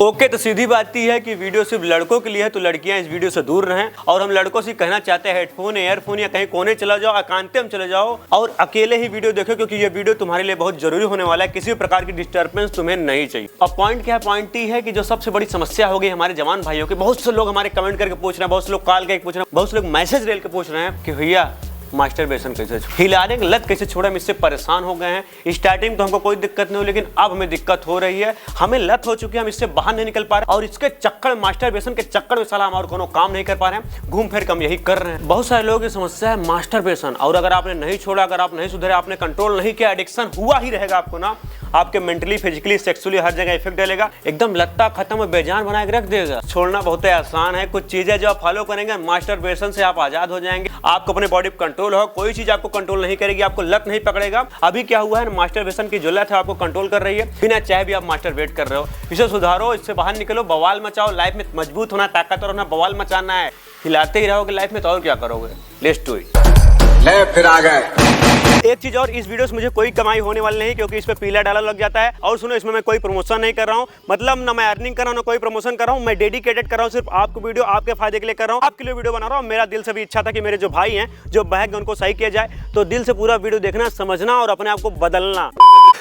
Okay तो सीधी बात ही है कि वीडियो सिर्फ लड़कों के लिए है, तो लड़कियां इस वीडियो से दूर रहें। और हम लड़कों से कहना चाहते हैं हेडफोन एयरफोन या कहीं कोने चला जाओ, एकांते में चले जाओ और अकेले ही वीडियो देखो, क्योंकि ये वीडियो तुम्हारे लिए बहुत जरूरी होने वाला है। किसी भी प्रकार की डिस्टर्बेंस तुम्हें नहीं चाहिए। अब पॉइंट क्या है? पॉइंट ही है कि जो सबसे बड़ी समस्या हो गई हमारे जवान भाइयों की, बहुत से लोग हमारे कमेंट करके पूछ रहे हैं, बहुत से लोग कॉल करके पूछ रहे हैं, बहुत से लोग मैसेज रेल के पूछ रहे हैं कि भैया मास्टरबेशन कैसे हिलाने की लत कैसे छोड़ा, हम इससे परेशान हो गए हैं। स्टार्टिंग तो हमको कोई दिक्कत नहीं हुई, लेकिन अब हमें दिक्कत हो रही है, हमें लत हो चुकी है, हम इससे बाहर नहीं निकल पा रहे और इसके चक्कर मास्टरबेशन के चक्कर में साला हम और कोनो काम नहीं कर पा रहे हैं, घूम फिर हम यही कर रहे हैं। बहुत सारे लोगों की समस्या है मास्टरबेशन, और अगर आपने नहीं छोड़ा, अगर आप नहीं सुधरे, आपने कंट्रोल नहीं किया, एडिक्शन हुआ ही रहेगा आपको ना, आपके मेंटली फिजिकली सेक्सुअली हर जगह इफेक्ट डालेगा, एकदम लत्ता खत्म बेजान बना के रख देगा। छोड़ना बहुत ही आसान है, कुछ चीजें जो आप फॉलो करेंगे मास्टरबेशन से आप आजाद हो जाएंगे। आपको अपने बॉडी पर कंट्रोल हो, कोई चीज आपको कंट्रोल नहीं करेगी, आपको लत नहीं पकड़ेगा। अभी क्या हुआ है, मास्टरबेशन की जो लत है आपको कंट्रोल कर रही है, बिना चाहे भी आप मास्टरबेट कर रहे हो। इसे सुधारो, इससे बाहर निकलो, बवाल मचाओ, लाइफ में मजबूत होना, ताकतवर होना, बवाल मचाना है, हिलाते ही रहोगे लाइफ में, तो और क्या करोगे। Let's do it. ले फिर आ गए। एक चीज और, इस वीडियो से मुझे कोई कमाई होने वाली नहीं, क्योंकि इस पे पीला डाला लग जाता है। और सुनो, इसमें मैं कोई प्रमोशन नहीं कर रहा हूँ, मतलब ना मैं अर्निंग कर रहा हूँ ना कोई प्रमोशन कर रहा हूँ, मैं डेडिकेटेड कर रहा हूँ, सिर्फ आपको वीडियो आपके फायदे के लिए कर रहा हूँ, आपके लिए वीडियो बना रहा हूँ। मेरा दिल से भी इच्छा था कि मेरे जो भाई हैं जो बहक उनको सही किया जाए, तो दिल से पूरा वीडियो देखना, समझना और अपने आप को बदलना।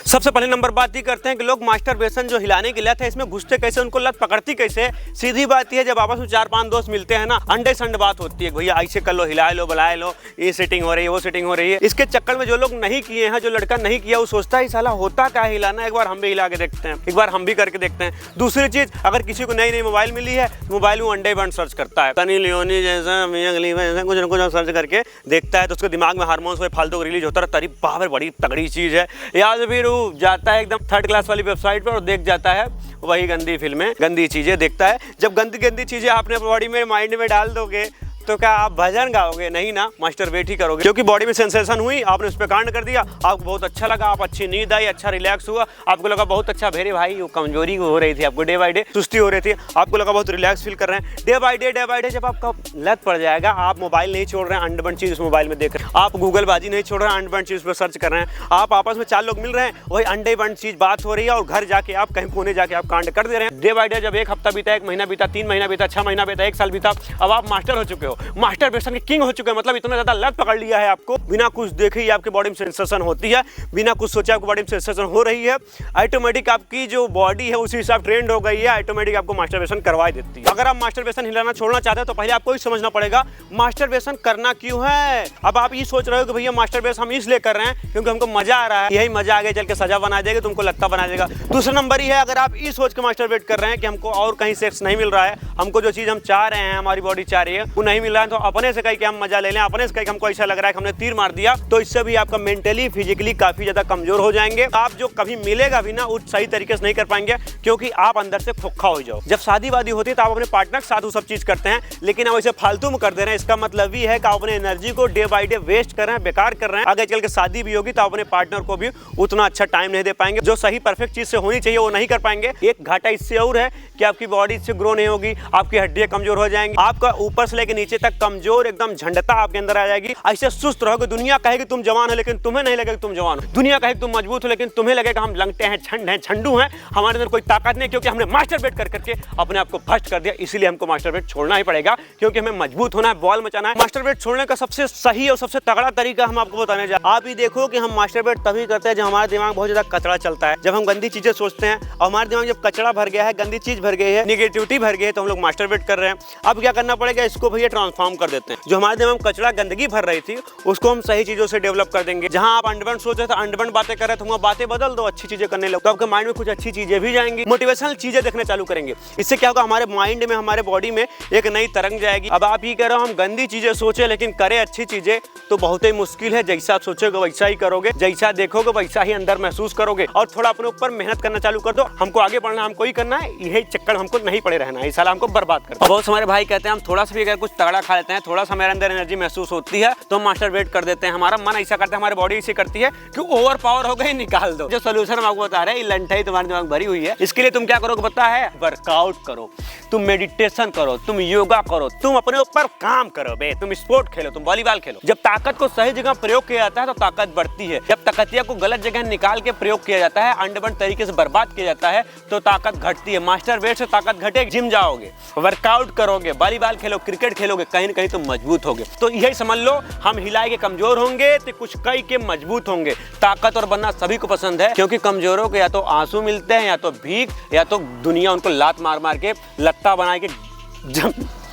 सबसे पहले नंबर बात ही करते हैं कि लोग मास्टरबेशन जो हिलाने की लत है, इसमें घुसते कैसे, उनको लत पकड़ती कैसे। सीधी बात यह है, जब आपस में 4-5 दोस्त मिलते हैं ना, अंडे संड बात होती है, भैया ऐसे कर लो, हिला लो, बुला लो, ये सेटिंग हो रही है, वो सेटिंग हो रही है। इसके चक्कर में जो लोग नहीं किए हैं, जो लड़का नहीं किया, वो सोचता है साला होता क्या है हिलाना, एक बार हम भी हिला के देखते हैं, एक बार हम भी करके देखते हैं। दूसरी चीज, अगर किसी को नई नई मोबाइल मिली है, मोबाइल में अंडे बंड सर्च करता है, सनी लियोनी जैसा, मियां खलीफा जैसा, कुछ न कुछ सर्च करके देखता है, तो उसके दिमाग में हार्मोन्स फालतू रिलीज होता है, तारीफ बाहर बड़ी तगड़ी चीज है, या फिर वो जाता है एकदम थर्ड क्लास वाली वेबसाइट पर और देख जाता है वही गंदी फिल्में, गंदी चीजें देखता है। जब गंदी गंदी चीजें आपने बॉडी में माइंड में डाल दोगे, तो क्या आप भजन गाओगे? नहीं ना, मास्टरबेट ही करोगे, क्योंकि बॉडी में सेंसेशन हुई, आपने उस पर कांड कर दिया, आपको बहुत अच्छा लगा, आप अच्छी नींद आई, अच्छा रिलैक्स हुआ, आपको लगा बहुत अच्छा, मेरे भाई वो कमजोरी हो रही थी, आपको डे बाय डे सुस्ती हो रही थी, आपको लगा बहुत रिलैक्स फील कर रहे हैं। डे बाय डे जब आपका लत पड़ जाएगा, आप मोबाइल नहीं छोड़ रहे हैं, अंडबंड चीज उस मोबाइल में देख रहे हैं, आप गूगलबाजी नहीं छोड़ रहे हैं, अंडबंड चीज पर सर्च कर रहे हैं, आप आपस में 4 लोग मिल रहे हैं, वही अंडे बंड चीज बात हो रही है, और घर जाके आप कहीं कोने जाके आप कांड कर दे रहे हैं। डे बाय डे जब 1 हफ्ता बीता, 1 महीना बीता, 3 महीना बीता, 6 महीना बीता, 1 साल बीता, अब आप मास्टर हो चुके हो, मास्टरबेशन किंग हो चुके हैं। मतलब इतना ज्यादा लत पकड़ लिया है आपको, बिना कुछ देखे ही आपकी बॉडी में सेंसेशन होती है, बिना कुछ सोचे आपकी बॉडी में सेंसेशन हो रही है, ऑटोमेटिक आपकी जो बॉडी है उसी हिसाब ट्रेंड हो गई है, ऑटोमेटिक आपको मास्टरबेशन करवा देती है। अगर आप मास्टरबेशन हिलाना छोड़ना चाहते हैं, तो पहले आपको ही समझना पड़ेगा मास्टरबेशन करना क्यों है। अब आप ये सोच रहे हो कि भैया मास्टरबेशन हम इसलिए कर रहे हैं क्योंकि हमको मजा आ रहा है, यही मजा आगे चल के सजा बना देगा, तुमको लत्ता बना देगा। दूसरा नंबर ही है, अगर आप ये सोच के मास्टरबेट कर रहे हैं कि हमको और कहीं सेक्स नहीं मिल रहा है, हमको जो चीज हम चाह रहे हैं, हमारी बॉडी चाह रही है, वो नहीं मिल रहा है, तो अपने से कहीं कि हम मजा ले लें, अपने से कहीं हमको ऐसा लग रहा है कि हमने तीर मार दिया, तो इससे भी आपका मेंटली फिजिकली काफी ज्यादा कमजोर हो जाएंगे। आप जो कभी मिलेगा भी ना, वो सही तरीके से नहीं कर पाएंगे, क्योंकि आप अंदर से खोखा हो जाओ। जब शादी वादी होती है तो आप अपने पार्टनर के साथ वो सब चीज करते हैं, लेकिन आप इसे फालतू में कर दे रहे हैं। इसका मतलब ये है कि आप अपने एनर्जी को डे बाय डे वेस्ट कर रहे हैं, बेकार कर रहे हैं। आगे चल के शादी भी होगी तो आप अपने पार्टनर को भी उतना अच्छा टाइम नहीं दे पाएंगे, जो सही परफेक्ट चीज से होनी चाहिए वो नहीं कर पाएंगे। एक घाटा इससे और है कि आपकी बॉडी इससे ग्रो नहीं होगी, आपकी हड्डियां कमजोर हो जाएंगी, आपका ऊपर से लेकर नीचे तक कमजोर एकदम झंडता आपके अंदर आ जाएगी। ऐसे सुस्त रहोगे, दुनिया कहेगी तुम जवान हो, लेकिन तुम्हें नहीं लगेगा तुम जवान हो। दुनिया कहेगी तुम मजबूत हो, लेकिन तुम्हें लगेगा हम लंगटे हैं, झंड हैं, झंडू हैं, हमारे अंदर कोई ताकत नहीं, क्योंकि हमने मास्टरबेट कर करके अपने आप को भ्रष्ट कर दिया। इसीलिए हमको मास्टरबेट छोड़ना ही पड़ेगा, क्योंकि हमें मजबूत होना है, बॉल मचाना है। मास्टरबेट छोड़ने का सबसे सही और सबसे तगड़ा तरीका हम आपको बताने जा। आप ही देखो कि हम मास्टरबेट तभी करते हैं जब हमारा दिमाग बहुत ज्यादा कचरा चलता है, जब हम गंदी चीजें सोचते हैं, और हमारे दिमाग जब कचरा भर गया है, गंदी चीज भर गई है, निगेटिविटी भर गई है, तो हम लोग मास्टरबेट कर रहे हैं। अब क्या करना पड़ेगा, इसको भैया ट्रांसफॉर्म कर देते हैं। जो हमारे दिमाग में कचरा गंदगी भर रही थी, उसको हम सही चीजों से डेवलप कर देंगे। जहां आप अंडबंड सोच रहे थे, अंडबंड बातें कर रहे थे, वहां बातें बदल दो, अच्छी चीजें करने लगो, तो आपके माइंड में कुछ अच्छी चीजें भी जाएंगी, मोटिवेशनल चीजें देखने चालू करेंगे। इससे क्या होगा, हमारे माइंड में, हमारे बॉडी में एक नई तरंग जाएगी। अब आप ये कह रहे हो हम गंदी चीजें सोचे लेकिन करें अच्छी चीजें, तो बहुत ही मुश्किल है। जैसा आप सोचोगे वैसा ही करोगे, जैसा देखोगे वैसा ही अंदर महसूस करोगे। और थोड़ा अपने ऊपर मेहनत करना चालू कर दो। हमको आगे बढ़ना, हमको ही करना है, यही चक्कर हमको नहीं पड़े रहना है, इस साल हमको बर्बाद कर। बहुत हमारे भाई कहते हैं हम थोड़ा सा भी अगर कुछ तगड़ा खा लेते हैं, थोड़ा सा मेरे अंदर एनर्जी महसूस होती है तो हम मास्टरबेट कर देते हैं। हमारा मन ऐसा करता है, हमारी बॉडी ऐसी करती है कि ओवर पावर हो गई, निकाल दो। जो सोल्यूशन हम आपको बता रहे हैं, ये लंठाई तुम्हारे दिमाग भरी हुई है। इसके लिए तुम क्या करोगे पता है? वर्कआउट करो, तुम मेडिटेशन करो, तुम योगा करो, तुम अपने ऊपर काम करो बे, तुम स्पोर्ट खेलो, तुम वॉलीबॉल खेलो। जब ताकत को सही जगह प्रयोग किया जाता है तो ताकत बढ़ती है। जब ताकतिया को गलत जगह निकाल के प्रयोग किया जाता है, अंडबंड तरीके से बर्बाद किया जाता है तो ताकत घटती है। मास्टरबेट से ताकत घटेगी, जिम जाओगे, वर्कआउट करोगे, वॉलीबॉल खेलो, क्रिकेट खेलोगे, कहीं न कहीं तुम मजबूत होगे। तो यही समझ लो, हम हिलाए के कमजोर होंगे तो कुछ कई के मजबूत होंगे। ताकतवर बनना सभी को पसंद है, क्योंकि कमजोरों को या तो आंसू मिलते हैं, या तो भीख, या तो दुनिया उनको लात मार मार के लत्ता बना के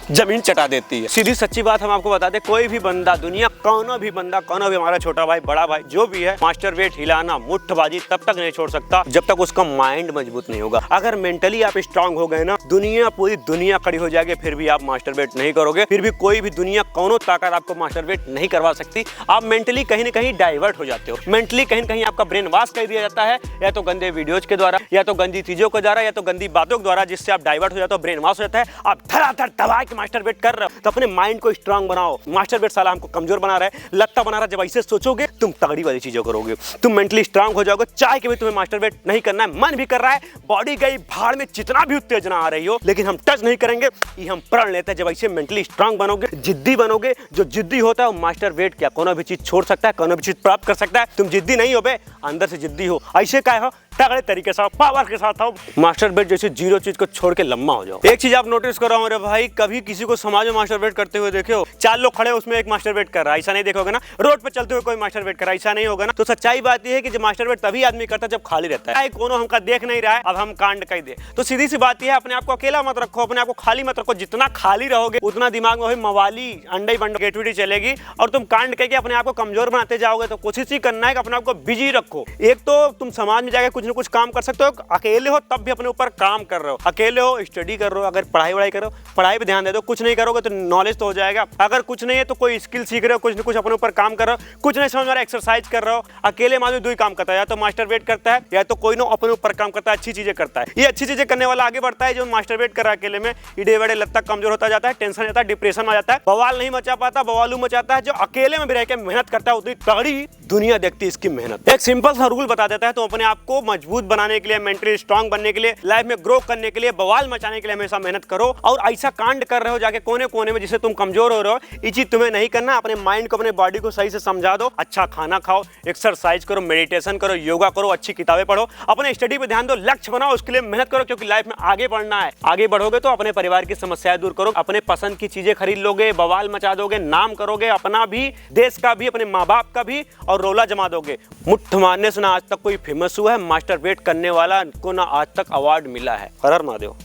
जमीन चटा देती है। सीधी सच्ची बात हम आपको बता दें, कोई भी बंदा, दुनिया कौनो भी बंदा, कौनो भी हमारा छोटा भाई, बड़ा भाई, जो भी है, मास्टरबेट हिलाना, मुट्ठबाजी तब तक नहीं छोड़ सकता जब तक उसका माइंड मजबूत नहीं होगा। अगर मेंटली आप स्ट्रांग हो गए ना, दुनिया, पूरी दुनिया खड़ी हो जाएगी, फिर भी आप मास्टरबेट नहीं करोगे, फिर भी कोई भी दुनिया, कौनो ताकत आपको मास्टरबेट नहीं करवा सकती। आप मेंटली कहीं ना कहीं डाइवर्ट हो जाते हो, मेंटली कहीं ना कहीं आपका ब्रेन वॉश कर दिया जाता है, या तो गंदे वीडियोज के द्वारा, या तो गंदी चीजों के द्वारा, या तो गंदी बातों के द्वारा, जिससे आप डाइवर्ट हो जाते हो, ब्रेन वॉश हो जाता है। आप धड़ाधड़ दबा के मास्टरबेट कर रहे हो तो अपने माइंड को स्ट्रांग बनाओ। मास्टरबेट साला हमको कमजोर बना रहा है, लत्ता बना रहा है। जब ऐसे सोचोगे तुम तगड़ी वाली चीजें करोगे, तुम मेंटली स्ट्रांग हो जाओगे। चाहे कि भी तुम्हें मास्टरबेट नहीं करना है, मन भी कर रहा है, बॉडी गई भाड़ में, जितना भी उत्तेजना आ रही हो, लेकिन हम टच नहीं करेंगे, ये हम प्रण लेते हैं। जब ऐसे मेंटली स्ट्रांग बनोगे, जिद्दी बनोगे, जो जिद्दी होता है वो मास्टरबेट क्या कोनो भी चीज छोड़ सकता है, कोनो भी चीज प्राप्त कर सकता है। तुम जिद्दी नहीं हो बे, अंदर से जिद्दी हो, ऐसे क्या हो, तगड़े तरीके से, पावर के साथ आओ। मास्टरबेट जैसे जीरो चीज को छोड़ के लम्बा हो जाओ। एक चीज आप नोटिस करो मेरे भाई, कभी किसी को समाज में मास्टरबेट करते हुए देखे हो? 4 लोग खड़े, उसमें एक मास्टरबेट कर रहा है, ऐसा नहीं देखोगे ना। रोड पे चलते हुए कोई मास्टरबेट कर रहा है, ऐसा नहीं होगा ना। तो सच्चाई बात यह है कि जब मास्टरबेट तभी आदमी करता है जब खाली रहता है। कोनो हमका देख नहीं रहा है, अब हम कांड कह दे। तो सीधी सी बात यह है, अपने आप को अकेला मत रखो, अपने आप को खाली मत रखो। जितना खाली रहोगे उतना दिमाग में मवाली अंडे बंड एक्टिविटी चलेगी और तुम कांड कह के अपने आप को कमजोर बनाते जाओगे। तो कोशिश ही करना है कि अपने आप को बिजी रखो। एक तो तुम समाज में जाकर कुछ ना कुछ काम कर सकते हो, अकेले हो तब भी अपने ऊपर काम कर रहे हो, अकेले हो स्टडी कर रहे हो, अगर पढ़ाई वढ़ाई करो, पढ़ाई पे ध्यान दे दो। कुछ नहीं करोगे तो नॉलेज तो हो जाएगा। अगर कुछ नहीं है तो कोई स्किल सीख रहे हो, कुछ ना कुछ अपने ऊपर काम कर रहे हो, कुछ नहीं समझ में आ रहा एक्सरसाइज कर रहे हो। अकेले मानो 2 ही काम करता है, या तो मास्टरबेट करता है, या तो कोई ना अपने ऊपर काम करता है, अच्छी चीजें करता है। ये अच्छी चीजें करने वाला आगे बढ़ता है। जो मास्टरबेट कर रहा है अकेले में, इडे बड़े लत तक कमजोर होता जाता है, टेंशन जाता है, डिप्रेशन में आ जाता है, बवाल नहीं मचा पाता, बवालू मचाता है। जो अकेले में भी रह के मेहनत करता है, उतनी तगड़ी दुनिया देखती है इसकी मेहनत। एक सिंपल सा रूल बता देता है, तो अपने आप को मजबूत बनाने के लिए, मेंटली स्ट्रांग बनने के लिए, लाइफ में ग्रो करने के लिए, बवाल मचाने के लिए हमेशा मेहनत करो। और ऐसा कांड कर रहे हो जाके कोने कोने में जिससे तुम कमजोर हो रहे हो, ये चीज तुम्हें नहीं करना। अपने माइंड को, अपने बॉडी को सही से समझा दो, अच्छा खाना खाओ, एक्सरसाइज करो, मेडिटेशन करो, योगा करो, अच्छी किताबें पढ़ो, अपने स्टडी पे ध्यान दो, लक्ष्य बनाओ, उसके लिए मेहनत करो, क्योंकि लाइफ में आगे बढ़ना है। आगे बढ़ोगे तो अपने परिवार की समस्याएं दूर करो, अपने पसंद की चीजें खरीद लोगे, बवाल मचा दोगे, नाम करोगे, अपना भी, देश का भी, अपने माँ बाप का भी, और रोला जमा दोगे। मुट्ठ मारने से ना आज तक कोई फेमस हुआ है, मास्टरबेट करने वाला को ना आज तक अवार्ड मिला है। हर हर महादेव।